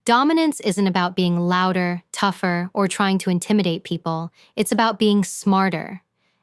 Dominance isn't about being louder, tougher, or trying to intimidate people. It's about being smarter.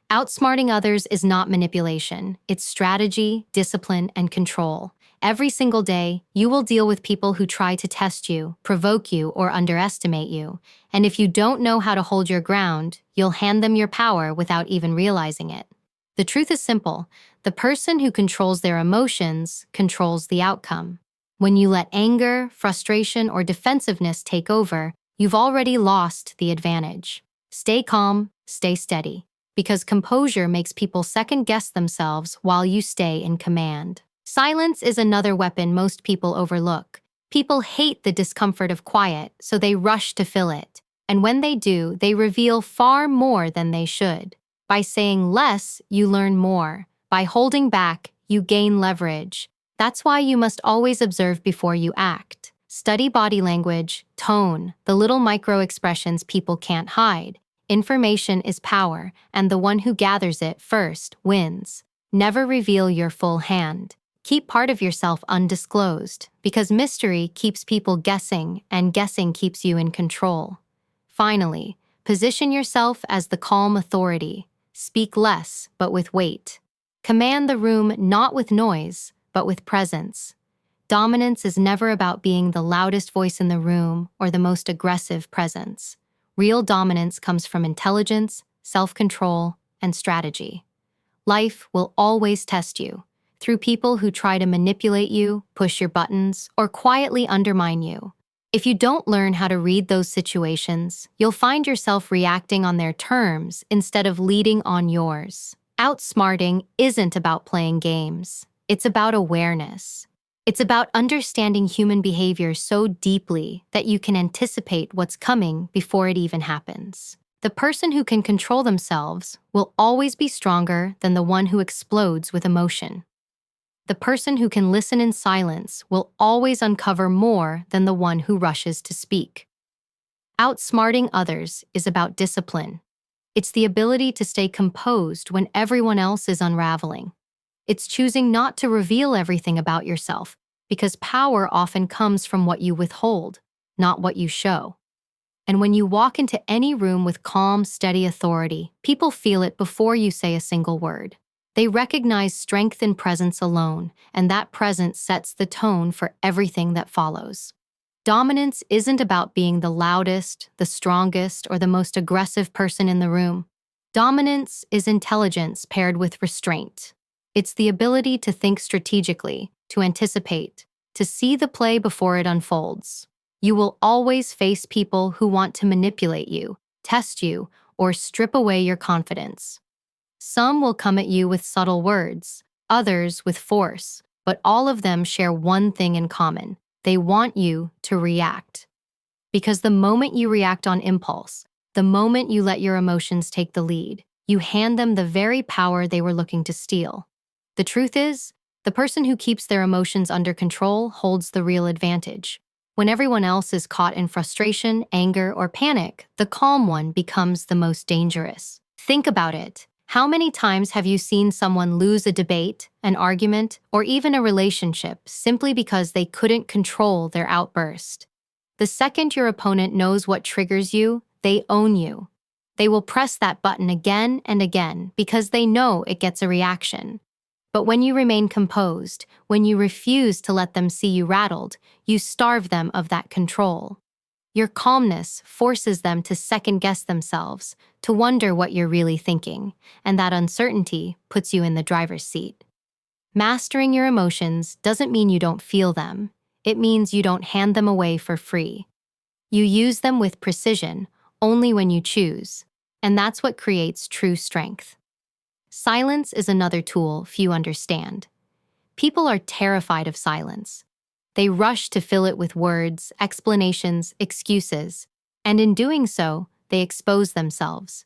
Outsmarting others is not manipulation. It's strategy, discipline, and control. Every single day, you will deal with people who try to test you, provoke you, or underestimate you. And if you don't know how to hold your ground, you'll hand them your power without even realizing it. The truth is simple. The person who controls their emotions controls the outcome. When you let anger, frustration, or defensiveness take over, you've already lost the advantage. Stay calm, stay steady, because composure makes people second-guess themselves while you stay in command. Silence is another weapon most people overlook. People hate the discomfort of quiet, so they rush to fill it. And when they do, they reveal far more than they should. By saying less, you learn more. By holding back, you gain leverage. That's why you must always observe before you act. Study body language, tone, the little micro-expressions people can't hide. Information is power, and the one who gathers it first wins. Never reveal your full hand. Keep part of yourself undisclosed, because mystery keeps people guessing, and guessing keeps you in control. Finally, position yourself as the calm authority. Speak less, but with weight. Command the room not with noise, but with presence. Dominance is never about being the loudest voice in the room or the most aggressive presence. Real dominance comes from intelligence, self-control, and strategy. Life will always test you through people who try to manipulate you, push your buttons, or quietly undermine you. If you don't learn how to read those situations, you'll find yourself reacting on their terms instead of leading on yours. Outsmarting isn't about playing games. It's about awareness. It's about understanding human behavior so deeply that you can anticipate what's coming before it even happens. The person who can control themselves will always be stronger than the one who explodes with emotion. The person who can listen in silence will always uncover more than the one who rushes to speak. Outsmarting others is about discipline. It's the ability to stay composed when everyone else is unraveling. It's choosing not to reveal everything about yourself, because power often comes from what you withhold, not what you show. And when you walk into any room with calm, steady authority, people feel it before you say a single word. They recognize strength in presence alone, and that presence sets the tone for everything that follows. Dominance isn't about being the loudest, the strongest, or the most aggressive person in the room. Dominance is intelligence paired with restraint. It's the ability to think strategically, to anticipate, to see the play before it unfolds. You will always face people who want to manipulate you, test you, or strip away your confidence. Some will come at you with subtle words, others with force, but all of them share one thing in common. They want you to react. Because the moment you react on impulse, the moment you let your emotions take the lead, you hand them the very power they were looking to steal. The truth is, the person who keeps their emotions under control holds the real advantage. When everyone else is caught in frustration, anger, or panic, the calm one becomes the most dangerous. Think about it. How many times have you seen someone lose a debate, an argument, or even a relationship simply because they couldn't control their outburst? The second your opponent knows what triggers you, they own you. They will press that button again and again because they know it gets a reaction. But when you remain composed, when you refuse to let them see you rattled, you starve them of that control. Your calmness forces them to second-guess themselves, to wonder what you're really thinking, and that uncertainty puts you in the driver's seat. Mastering your emotions doesn't mean you don't feel them. It means you don't hand them away for free. You use them with precision, only when you choose, and that's what creates true strength. Silence is another tool few understand. People are terrified of silence. They rush to fill it with words, explanations, excuses, and in doing so, they expose themselves.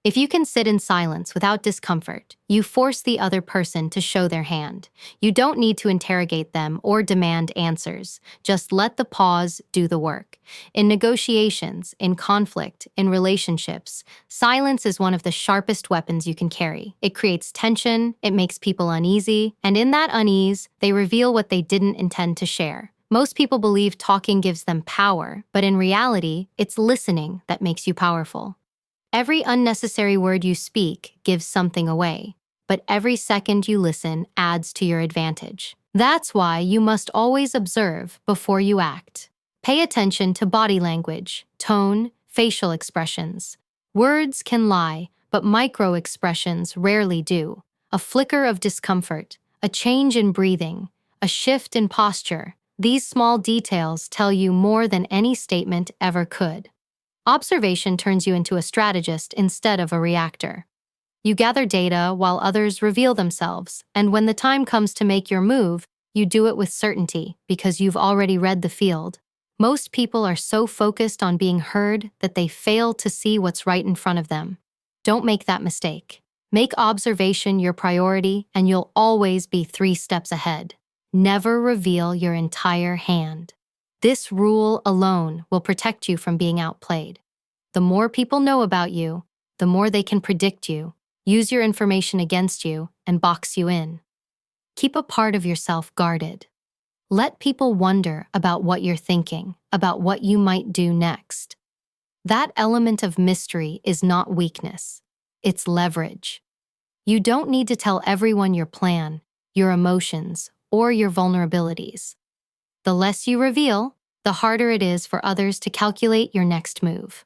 If you can sit in silence without discomfort, you force the other person to show their hand. You don't need to interrogate them or demand answers. Just let the pause do the work. In negotiations, in conflict, in relationships, silence is one of the sharpest weapons you can carry. It creates tension, it makes people uneasy, and in that unease, they reveal what they didn't intend to share. Most people believe talking gives them power, but in reality, it's listening that makes you powerful. Every unnecessary word you speak gives something away, but every second you listen adds to your advantage. That's why you must always observe before you act. Pay attention to body language, tone, facial expressions. Words can lie, but micro-expressions rarely do. A flicker of discomfort, a change in breathing, a shift in posture. These small details tell you more than any statement ever could. Observation turns you into a strategist instead of a reactor. You gather data while others reveal themselves, and when the time comes to make your move, you do it with certainty because you've already read the field. Most people are so focused on being heard that they fail to see what's right in front of them. Don't make that mistake. Make observation your priority, and you'll always be 3 steps ahead. Never reveal your entire hand. This rule alone will protect you from being outplayed. The more people know about you, the more they can predict you, use your information against you, and box you in. Keep a part of yourself guarded. Let people wonder about what you're thinking, about what you might do next. That element of mystery is not weakness. It's leverage. You don't need to tell everyone your plan, your emotions, or your vulnerabilities. The less you reveal, the harder it is for others to calculate your next move.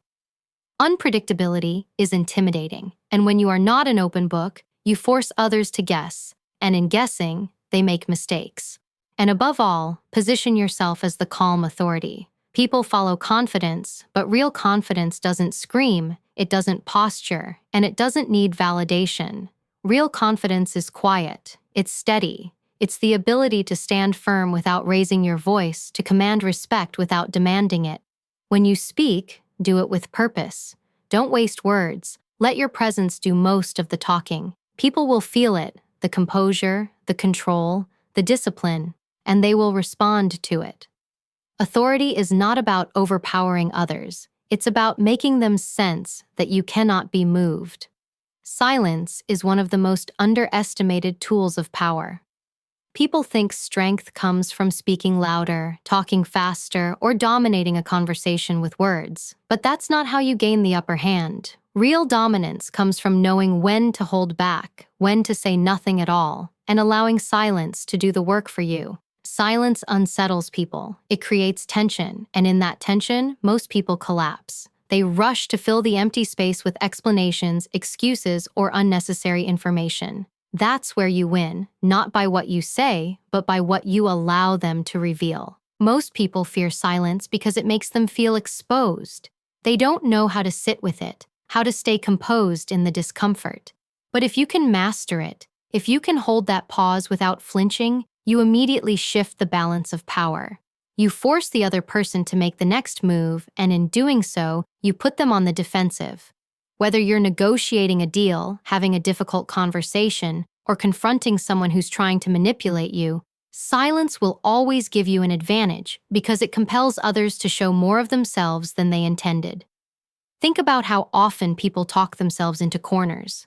Unpredictability is intimidating, and when you are not an open book, you force others to guess, and in guessing, they make mistakes. And above all, position yourself as the calm authority. People follow confidence, but real confidence doesn't scream, it doesn't posture, and it doesn't need validation. Real confidence is quiet, it's steady. It's the ability to stand firm without raising your voice, to command respect without demanding it. When you speak, do it with purpose. Don't waste words. Let your presence do most of the talking. People will feel it, the composure, the control, the discipline, and they will respond to it. Authority is not about overpowering others. It's about making them sense that you cannot be moved. Silence is one of the most underestimated tools of power. People think strength comes from speaking louder, talking faster, or dominating a conversation with words. But that's not how you gain the upper hand. Real dominance comes from knowing when to hold back, when to say nothing at all, and allowing silence to do the work for you. Silence unsettles people. It creates tension, and in that tension, most people collapse. They rush to fill the empty space with explanations, excuses, or unnecessary information. That's where you win, not by what you say, but by what you allow them to reveal. Most people fear silence because it makes them feel exposed. They don't know how to sit with it, how to stay composed in the discomfort. But if you can master it, if you can hold that pause without flinching, you immediately shift the balance of power. You force the other person to make the next move, and in doing so, you put them on the defensive. Whether you're negotiating a deal, having a difficult conversation, or confronting someone who's trying to manipulate you, silence will always give you an advantage because it compels others to show more of themselves than they intended. Think about how often people talk themselves into corners.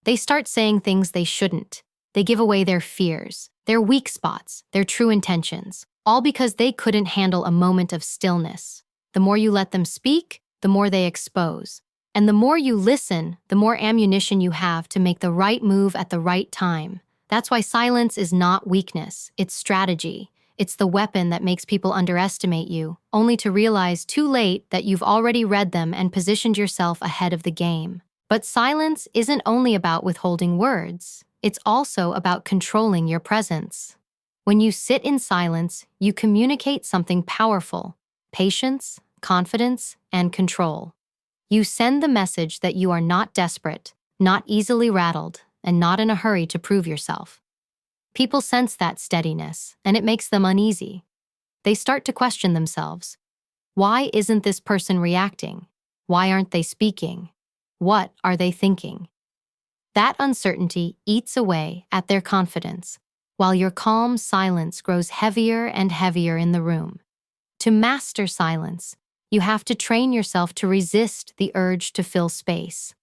They start saying things they shouldn't. They give away their fears, their weak spots, their true intentions, all because they couldn't handle a moment of stillness. The more you let them speak, the more they expose. And the more you listen, the more ammunition you have to make the right move at the right time. That's why silence is not weakness, it's strategy. It's the weapon that makes people underestimate you, only to realize too late that you've already read them and positioned yourself ahead of the game. But silence isn't only about withholding words, it's also about controlling your presence. When you sit in silence, you communicate something powerful: patience, confidence, and control. You send the message that you are not desperate, not easily rattled, and not in a hurry to prove yourself. People sense that steadiness, and it makes them uneasy. They start to question themselves. Why isn't this person reacting? Why aren't they speaking? What are they thinking? That uncertainty eats away at their confidence, while your calm silence grows heavier and heavier in the room. To master silence, you have to train yourself to resist the urge to fill space.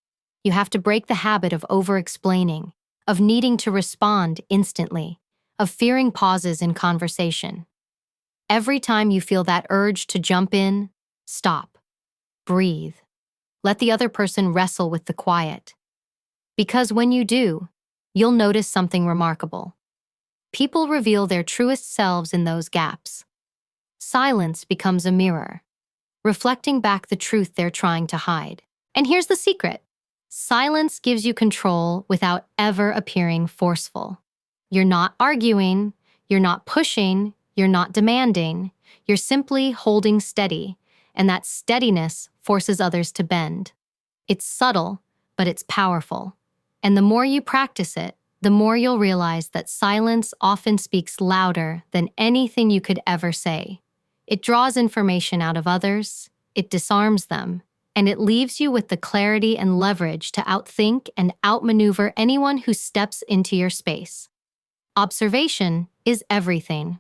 You have to break the habit of over-explaining, of needing to respond instantly, of fearing pauses in conversation. Every time you feel that urge to jump in, stop, breathe. Let the other person wrestle with the quiet. Because when you do, you'll notice something remarkable. People reveal their truest selves in those gaps. Silence becomes a mirror, reflecting back the truth they're trying to hide. And here's the secret. Silence gives you control without ever appearing forceful. You're not arguing, you're not pushing, you're not demanding. You're simply holding steady, and that steadiness forces others to bend. It's subtle, but it's powerful. And the more you practice it, the more you'll realize that silence often speaks louder than anything you could ever say. It draws information out of others, it disarms them, and it leaves you with the clarity and leverage to outthink and outmaneuver anyone who steps into your space. Observation is everything.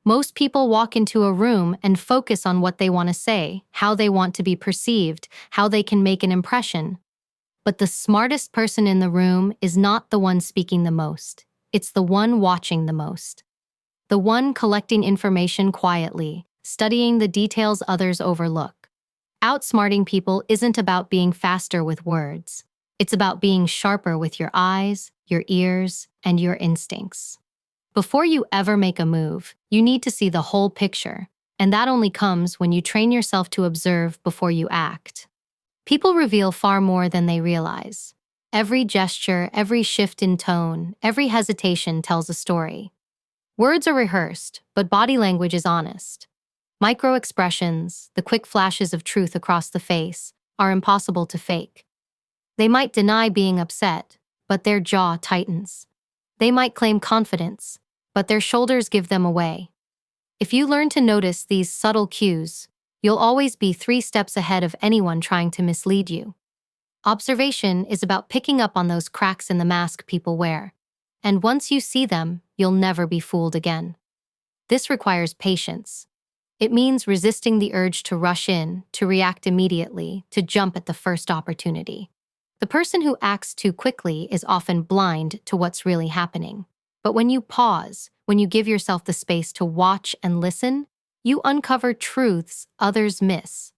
Most people walk into a room and focus on what they want to say, how they want to be perceived, how they can make an impression. But the smartest person in the room is not the one speaking the most. It's the one watching the most. The one collecting information quietly, studying the details others overlook. Outsmarting people isn't about being faster with words. It's about being sharper with your eyes, your ears, and your instincts. Before you ever make a move, you need to see the whole picture, and that only comes when you train yourself to observe before you act. People reveal far more than they realize. Every gesture, every shift in tone, every hesitation tells a story. Words are rehearsed, but body language is honest. Micro-expressions, the quick flashes of truth across the face, are impossible to fake. They might deny being upset, but their jaw tightens. They might claim confidence, but their shoulders give them away. If you learn to notice these subtle cues, you'll always be 3 steps ahead of anyone trying to mislead you. Observation is about picking up on those cracks in the mask people wear. And once you see them, you'll never be fooled again. This requires patience. It means resisting the urge to rush in, to react immediately, to jump at the first opportunity. The person who acts too quickly is often blind to what's really happening. But when you pause, when you give yourself the space to watch and listen, you uncover truths others miss.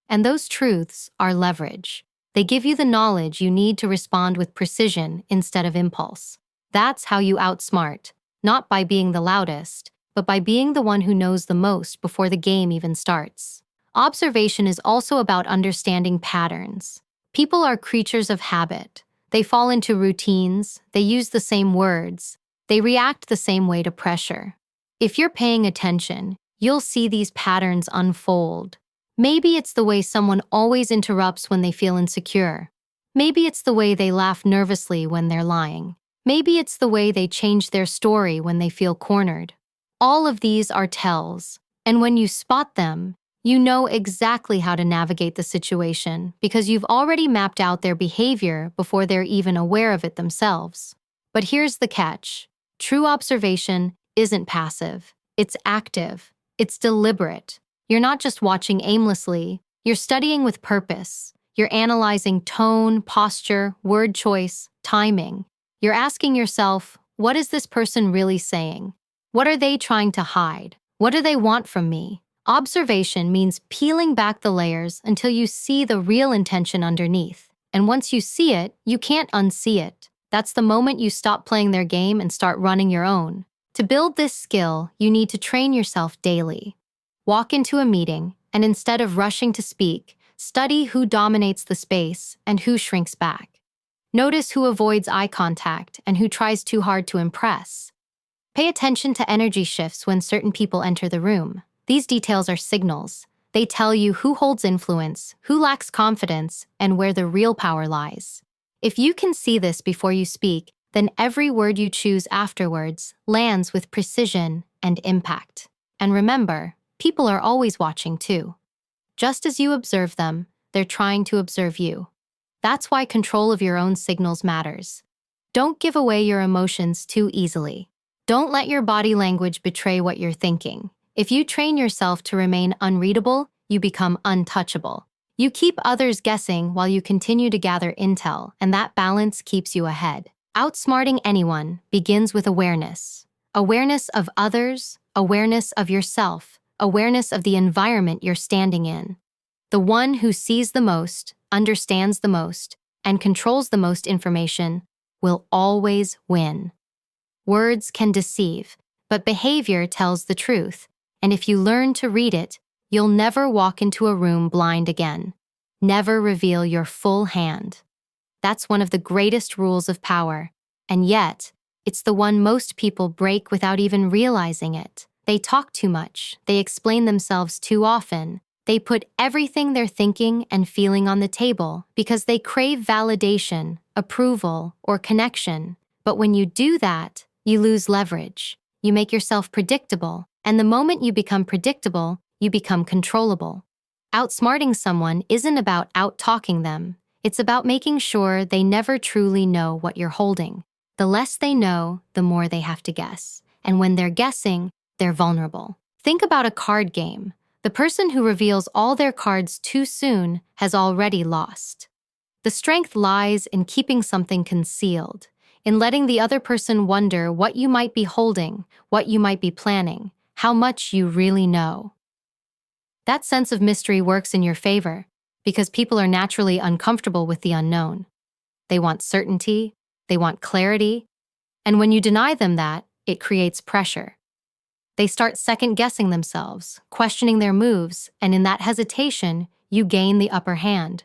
And those truths are leverage. They give you the knowledge you need to respond with precision instead of impulse. That's how you outsmart, not by being the loudest, but by being the one who knows the most before the game even starts. Observation is also about understanding patterns. People are creatures of habit. They fall into routines, they use the same words, they react the same way to pressure. If you're paying attention, you'll see these patterns unfold. Maybe it's the way someone always interrupts when they feel insecure. Maybe it's the way they laugh nervously when they're lying. Maybe it's the way they change their story when they feel cornered. All of these are tells, and when you spot them, you know exactly how to navigate the situation because you've already mapped out their behavior before they're even aware of it themselves. But here's the catch. True observation isn't passive. It's active. It's deliberate. You're not just watching aimlessly. You're studying with purpose. You're analyzing tone, posture, word choice, timing. You're asking yourself, what is this person really saying? What are they trying to hide? What do they want from me? Observation means peeling back the layers until you see the real intention underneath. And once you see it, you can't unsee it. That's the moment you stop playing their game and start running your own. To build this skill, you need to train yourself daily. Walk into a meeting, and instead of rushing to speak, study who dominates the space and who shrinks back. Notice who avoids eye contact and who tries too hard to impress. Pay attention to energy shifts when certain people enter the room. These details are signals. They tell you who holds influence, who lacks confidence, and where the real power lies. If you can see this before you speak, then every word you choose afterwards lands with precision and impact. And remember, people are always watching too. Just as you observe them, they're trying to observe you. That's why control of your own signals matters. Don't give away your emotions too easily. Don't let your body language betray what you're thinking. If you train yourself to remain unreadable, you become untouchable. You keep others guessing while you continue to gather intel, and that balance keeps you ahead. Outsmarting anyone begins with awareness. Awareness of others, awareness of yourself, awareness of the environment you're standing in. The one who sees the most, understands the most, and controls the most information will always win. Words can deceive, but behavior tells the truth, and if you learn to read it, you'll never walk into a room blind again. Never reveal your full hand. That's one of the greatest rules of power, and yet, it's the one most people break without even realizing it. They talk too much, they explain themselves too often, they put everything they're thinking and feeling on the table because they crave validation, approval, or connection. But when you do that, you lose leverage. You make yourself predictable, and the moment you become predictable, you become controllable. Outsmarting someone isn't about out-talking them. It's about making sure they never truly know what you're holding. The less they know, the more they have to guess. And when they're guessing, they're vulnerable. Think about a card game. The person who reveals all their cards too soon has already lost. The strength lies in keeping something concealed, in letting the other person wonder what you might be holding, what you might be planning, how much you really know. That sense of mystery works in your favor, because people are naturally uncomfortable with the unknown. They want certainty, they want clarity, and when you deny them that, it creates pressure. They start second-guessing themselves, questioning their moves, and in that hesitation, you gain the upper hand.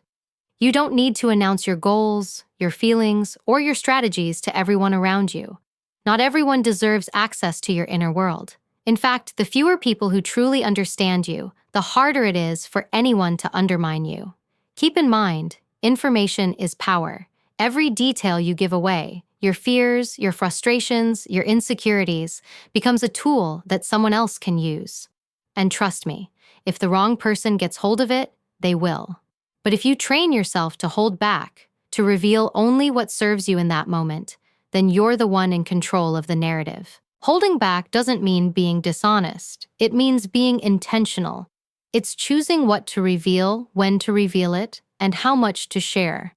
You don't need to announce your goals, your feelings, or your strategies to everyone around you. Not everyone deserves access to your inner world. In fact, the fewer people who truly understand you, the harder it is for anyone to undermine you. Keep in mind, information is power. Every detail you give away, your fears, your frustrations, your insecurities, becomes a tool that someone else can use. And trust me, if the wrong person gets hold of it, they will. But if you train yourself to hold back, to reveal only what serves you in that moment, then you're the one in control of the narrative. Holding back doesn't mean being dishonest. It means being intentional. It's choosing what to reveal, when to reveal it, and how much to share.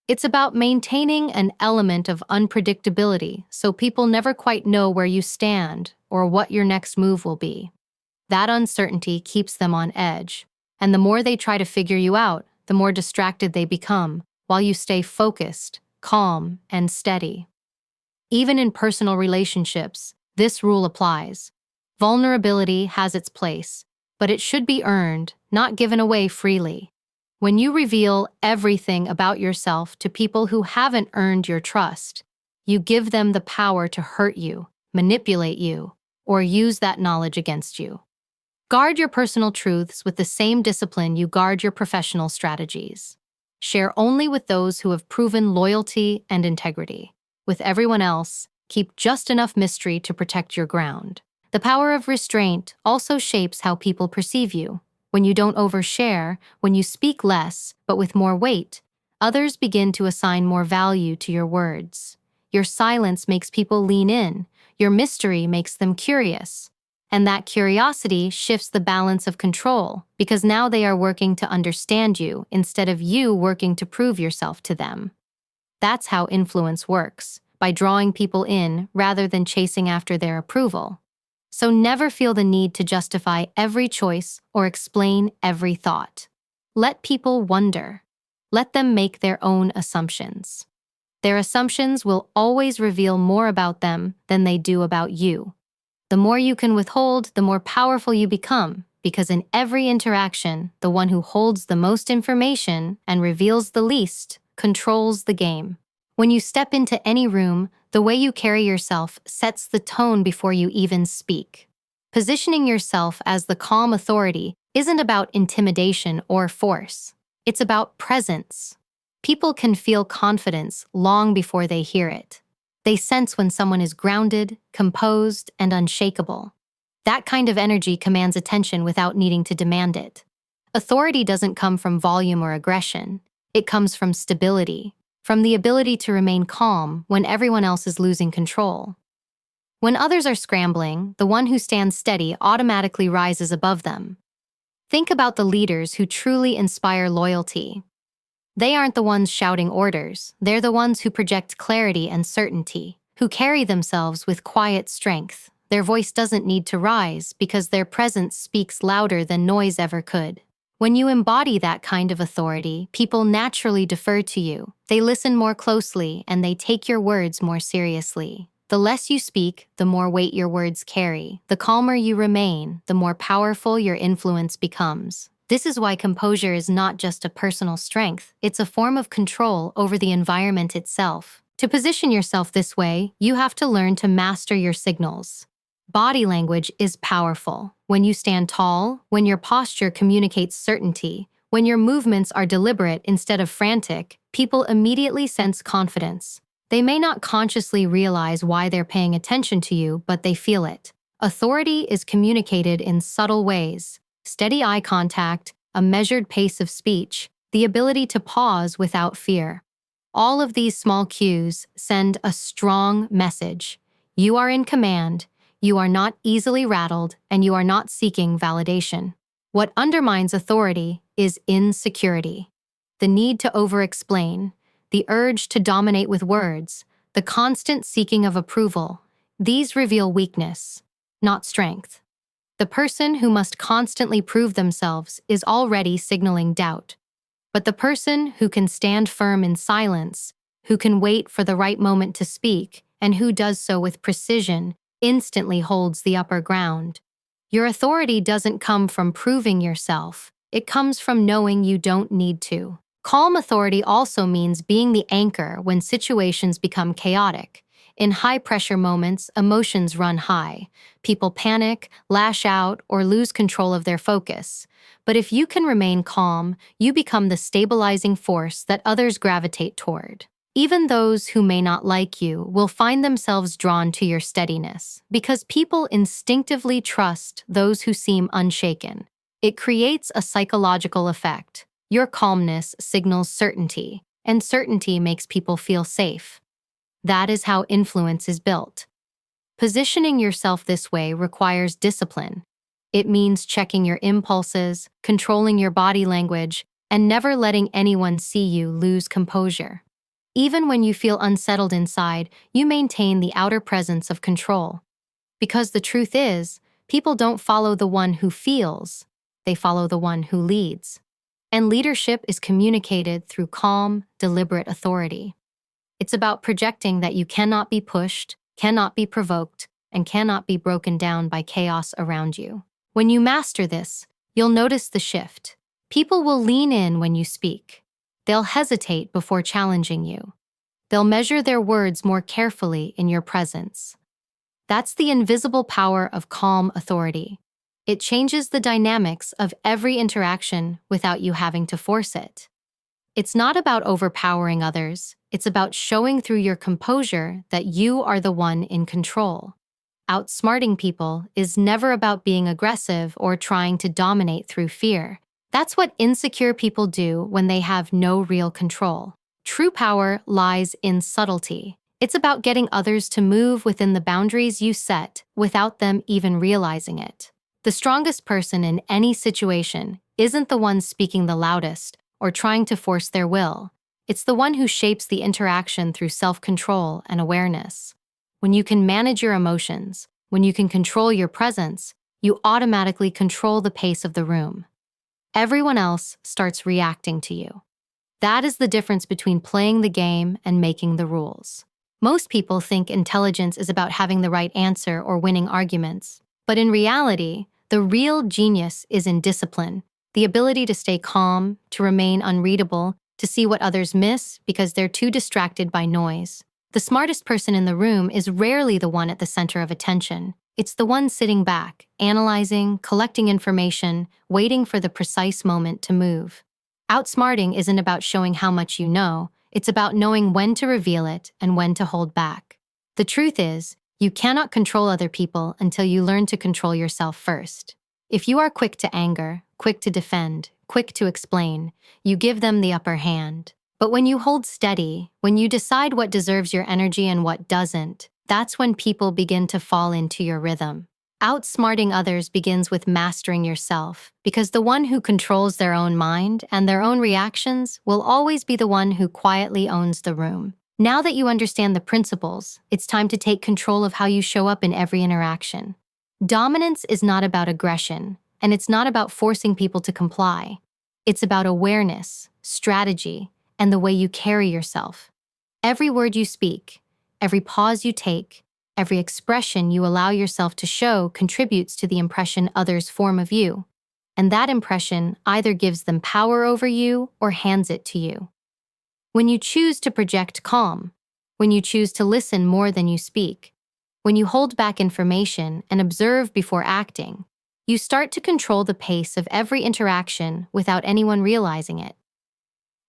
It's about maintaining an element of unpredictability so people never quite know where you stand or what your next move will be. That uncertainty keeps them on edge, and the more they try to figure you out, the more distracted they become, while you stay focused, calm, and steady. Even in personal relationships, this rule applies. Vulnerability has its place, but it should be earned, not given away freely. When you reveal everything about yourself to people who haven't earned your trust, you give them the power to hurt you, manipulate you, or use that knowledge against you. Guard your personal truths with the same discipline you guard your professional strategies. Share only with those who have proven loyalty and integrity. With everyone else, keep just enough mystery to protect your ground. The power of restraint also shapes how people perceive you. When you don't overshare, when you speak less, but with more weight, others begin to assign more value to your words. Your silence makes people lean in. Your mystery makes them curious. And that curiosity shifts the balance of control, because now they are working to understand you instead of you working to prove yourself to them. That's how influence works, by drawing people in rather than chasing after their approval. So never feel the need to justify every choice or explain every thought. Let people wonder. Let them make their own assumptions. Their assumptions will always reveal more about them than they do about you. The more you can withhold, the more powerful you become, because in every interaction, the one who holds the most information and reveals the least controls the game. When you step into any room, the way you carry yourself sets the tone before you even speak. Positioning yourself as the calm authority isn't about intimidation or force. It's about presence. People can feel confidence long before they hear it. They sense when someone is grounded, composed, and unshakable. That kind of energy commands attention without needing to demand it. Authority doesn't come from volume or aggression. It comes from stability, from the ability to remain calm when everyone else is losing control. When others are scrambling, the one who stands steady automatically rises above them. Think about the leaders who truly inspire loyalty. They aren't the ones shouting orders, they're the ones who project clarity and certainty, who carry themselves with quiet strength. Their voice doesn't need to rise because their presence speaks louder than noise ever could. When you embody that kind of authority, people naturally defer to you. They listen more closely and they take your words more seriously. The less you speak, the more weight your words carry. The calmer you remain, the more powerful your influence becomes. This is why composure is not just a personal strength, it's a form of control over the environment itself. To position yourself this way, you have to learn to master your signals. Body language is powerful. When you stand tall, when your posture communicates certainty, when your movements are deliberate instead of frantic, people immediately sense confidence. They may not consciously realize why they're paying attention to you, but they feel it. Authority is communicated in subtle ways. Steady eye contact, a measured pace of speech, the ability to pause without fear. All of these small cues send a strong message. You are in command, you are not easily rattled, and you are not seeking validation. What undermines authority is insecurity. The need to over-explain, the urge to dominate with words, the constant seeking of approval. These reveal weakness, not strength. The person who must constantly prove themselves is already signaling doubt. But the person who can stand firm in silence, who can wait for the right moment to speak, and who does so with precision, instantly holds the upper ground. Your authority doesn't come from proving yourself. It comes from knowing you don't need to. Calm authority also means being the anchor when situations become chaotic. In high-pressure moments, emotions run high. People panic, lash out, or lose control of their focus. But if you can remain calm, you become the stabilizing force that others gravitate toward. Even those who may not like you will find themselves drawn to your steadiness, because people instinctively trust those who seem unshaken. It creates a psychological effect. Your calmness signals certainty, and certainty makes people feel safe. That is how influence is built. Positioning yourself this way requires discipline. It means checking your impulses, controlling your body language, and never letting anyone see you lose composure. Even when you feel unsettled inside, you maintain the outer presence of control. Because the truth is, people don't follow the one who feels, they follow the one who leads. And leadership is communicated through calm, deliberate authority. It's about projecting that you cannot be pushed, cannot be provoked, and cannot be broken down by chaos around you. When you master this, you'll notice the shift. People will lean in when you speak. They'll hesitate before challenging you. They'll measure their words more carefully in your presence. That's the invisible power of calm authority. It changes the dynamics of every interaction without you having to force it. It's not about overpowering others. It's about showing through your composure that you are the one in control. Outsmarting people is never about being aggressive or trying to dominate through fear. That's what insecure people do when they have no real control. True power lies in subtlety. It's about getting others to move within the boundaries you set without them even realizing it. The strongest person in any situation isn't the one speaking the loudest or trying to force their will. It's the one who shapes the interaction through self-control and awareness. When you can manage your emotions, when you can control your presence, you automatically control the pace of the room. Everyone else starts reacting to you. That is the difference between playing the game and making the rules. Most people think intelligence is about having the right answer or winning arguments. But in reality, the real genius is in discipline, the ability to stay calm, to remain unreadable, to see what others miss because they're too distracted by noise. The smartest person in the room is rarely the one at the center of attention. It's the one sitting back, analyzing, collecting information, waiting for the precise moment to move. Outsmarting isn't about showing how much you know, it's about knowing when to reveal it and when to hold back. The truth is, you cannot control other people until you learn to control yourself first. If you are quick to anger, quick to defend, quick to explain, you give them the upper hand. But when you hold steady, when you decide what deserves your energy and what doesn't, that's when people begin to fall into your rhythm. Outsmarting others begins with mastering yourself, because the one who controls their own mind and their own reactions will always be the one who quietly owns the room. Now that you understand the principles, it's time to take control of how you show up in every interaction. Dominance is not about aggression, and it's not about forcing people to comply. It's about awareness, strategy, and the way you carry yourself. Every word you speak, every pause you take, every expression you allow yourself to show contributes to the impression others form of you. And that impression either gives them power over you or hands it to you. When you choose to project calm, when you choose to listen more than you speak, when you hold back information and observe before acting, you start to control the pace of every interaction without anyone realizing it.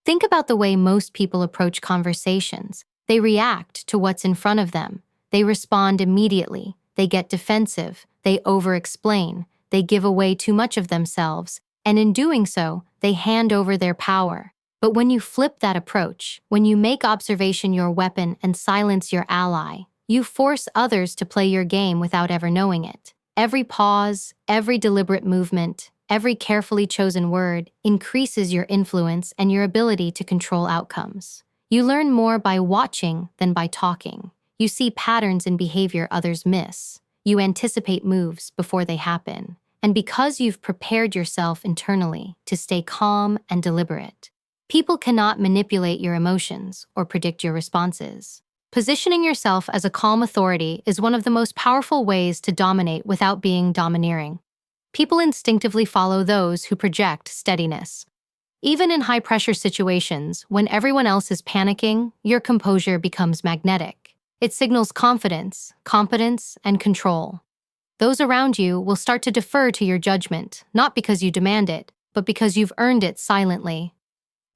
Think about the way most people approach conversations. They react to what's in front of them. They respond immediately. They get defensive. They over-explain. They give away too much of themselves. And in doing so, they hand over their power. But when you flip that approach, when you make observation your weapon and silence your ally, you force others to play your game without ever knowing it. Every pause, every deliberate movement, every carefully chosen word increases your influence and your ability to control outcomes. You learn more by watching than by talking. You see patterns in behavior others miss. You anticipate moves before they happen. And because you've prepared yourself internally to stay calm and deliberate, people cannot manipulate your emotions or predict your responses. Positioning yourself as a calm authority is one of the most powerful ways to dominate without being domineering. People instinctively follow those who project steadiness. Even in high-pressure situations, when everyone else is panicking, your composure becomes magnetic. It signals confidence, competence, and control. Those around you will start to defer to your judgment, not because you demand it, but because you've earned it silently.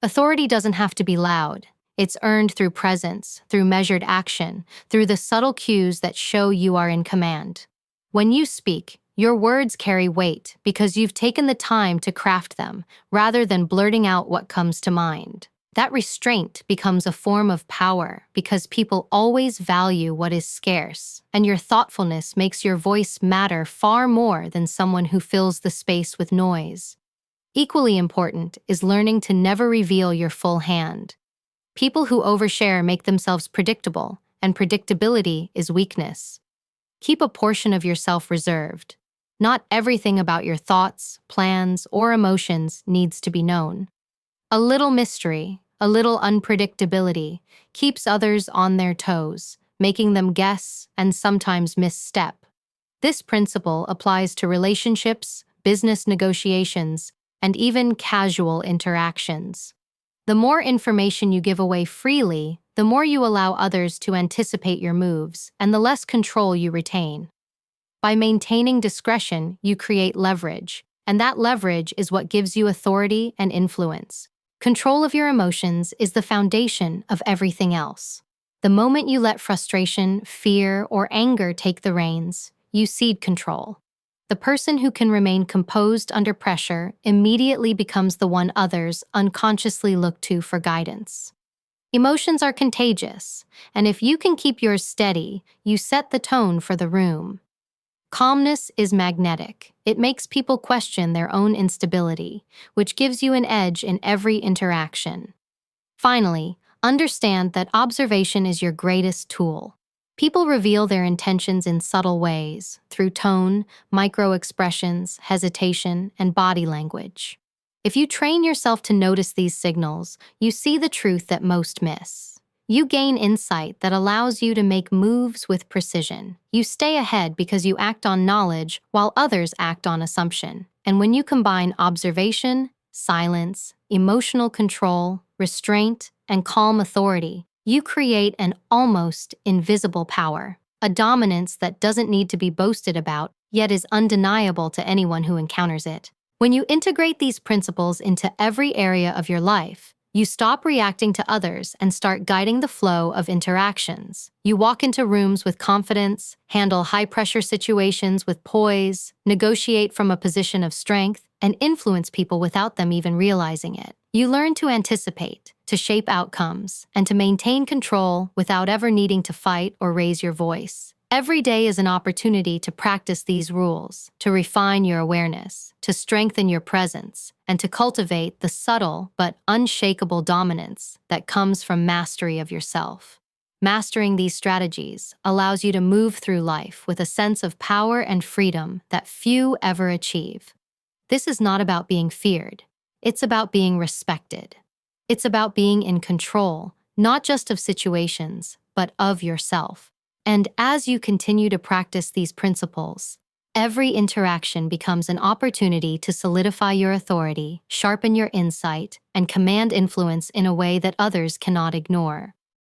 Authority doesn't have to be loud. It's earned through presence, through measured action, through the subtle cues that show you are in command. When you speak, your words carry weight because you've taken the time to craft them, rather than blurting out what comes to mind. That restraint becomes a form of power because people always value what is scarce, and your thoughtfulness makes your voice matter far more than someone who fills the space with noise. Equally important is learning to never reveal your full hand. People who overshare make themselves predictable, and predictability is weakness. Keep a portion of yourself reserved. Not everything about your thoughts, plans, or emotions needs to be known. A little mystery, a little unpredictability, keeps others on their toes, making them guess and sometimes misstep. This principle applies to relationships, business negotiations, and even casual interactions. The more information you give away freely, the more you allow others to anticipate your moves, and the less control you retain. By maintaining discretion, you create leverage, and that leverage is what gives you authority and influence. Control of your emotions is the foundation of everything else. The moment you let frustration, fear, or anger take the reins, you cede control. The person who can remain composed under pressure immediately becomes the one others unconsciously look to for guidance. Emotions are contagious, and if you can keep yours steady, you set the tone for the room. Calmness is magnetic. It makes people question their own instability, which gives you an edge in every interaction. Finally, understand that observation is your greatest tool. People reveal their intentions in subtle ways, through tone, micro-expressions, hesitation, and body language. If you train yourself to notice these signals, you see the truth that most miss. You gain insight that allows you to make moves with precision. You stay ahead because you act on knowledge while others act on assumption. And when you combine observation, silence, emotional control, restraint, and calm authority, you create an almost invisible power, a dominance that doesn't need to be boasted about, yet is undeniable to anyone who encounters it. When you integrate these principles into every area of your life, you stop reacting to others and start guiding the flow of interactions. You walk into rooms with confidence, handle high-pressure situations with poise, negotiate from a position of strength, and influence people without them even realizing it. You learn to anticipate, to shape outcomes, and to maintain control without ever needing to fight or raise your voice. Every day is an opportunity to practice these rules, to refine your awareness, to strengthen your presence, and to cultivate the subtle but unshakable dominance that comes from mastery of yourself. Mastering these strategies allows you to move through life with a sense of power and freedom that few ever achieve. This is not about being feared. It's about being respected. It's about being in control, not just of situations, but of yourself. And as you continue to practice these principles, every interaction becomes an opportunity to solidify your authority, sharpen your insight, and command influence in a way that others cannot ignore.